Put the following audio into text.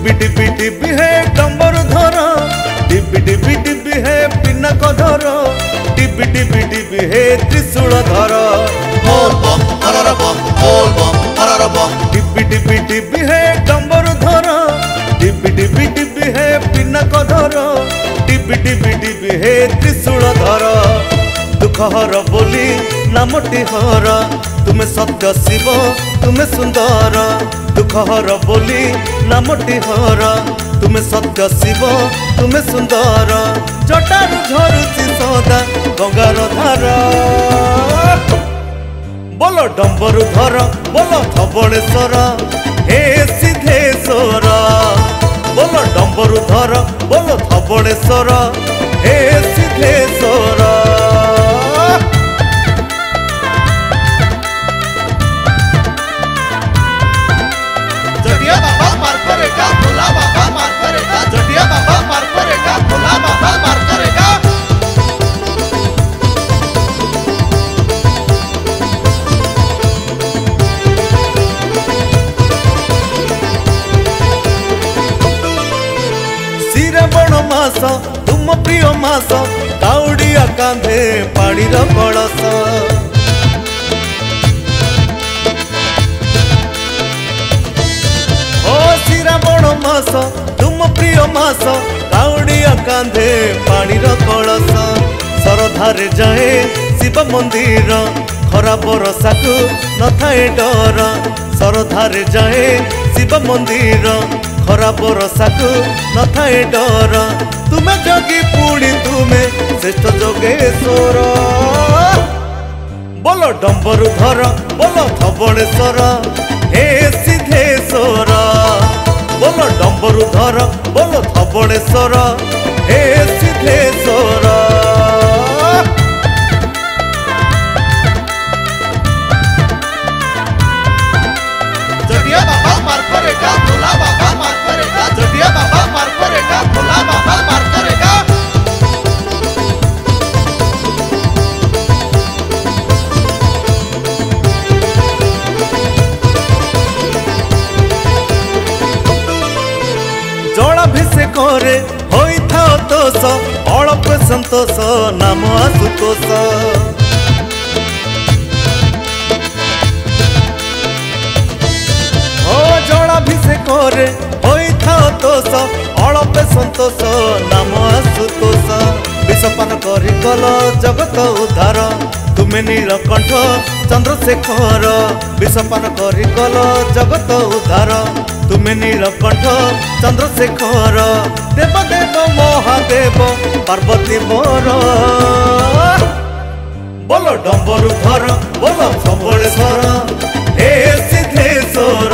टिपी टिपी टिपी है डंबर धर टिपी टिपी टिपी है पिनाक धर टिपी टिपी टिपी है त्रिशूल धर बोल बम हरर बम बोल बम हरर बम टिपी टिपी टिपी है डंबर धर टिपी टिपी टिपी है पिनाक धर टिपी टिपी टिपी है त्रिशूल धर दुख हर बोली नामटी हर तुम्हें सत्य शिव तुम्हें सुंदर दुख हर बोली नामटी हर तुम्हें सत्य शिव तुम्हें सुंदर जटारू झरुची सदा गंगार धार बोलो डंबरु धर बोलो धबलेश्वर हे सिद्धेश्वर बोलो डंबरु धर बोलो धबलेश्वर हे सिद्धेश्वर जटिया बाबा मार करेगा भोला बाबा मार करेगा जटिया बाबा मार करेगा भोला बाबा मार करेगा श्रावण मास तुम प्रिय मास काउडिया कांधे पानी कलश श्रावण मास तुम प्रिय मास काउडिया कांधे पानी कलश सरधारे जाए शिव मंदिर खरा बरसा को न थाए डर सरधारे जाए शिव मंदिर खरा बरसा को न थाए डर तुम्हें जगी पुणी तुम्हें श्रेष्ठ जोगेश्वर बोलो डंबरु धर बोलो धबलेश्वर हे सिद्धेश्वर बोलो डंबरु धर बोलो धबलेश्वर हे सिद्धेश्वर जटिया बाबा मार करेगा भोला बाबा मार करेगा जटिया बाबा मार करेगा भोला बाबा मार करेगा जलाभिषेक होता तोष अल्प संतोष नाम आशुतोष जलाभिषेक होता तोष अल्प संतोष नाम आशुतोष विषपान कर जगत उद्धार तुम्हें नीलकंठ चंद्रशेखर विषपान कर जगत उद्धार तुम्हें नीलकंठ चंद्रशेखर देवदेव महादेव पार्वती मोर बोलो डंबरु धर बोलो धबलेश्वर हे सिद्धेश्वर।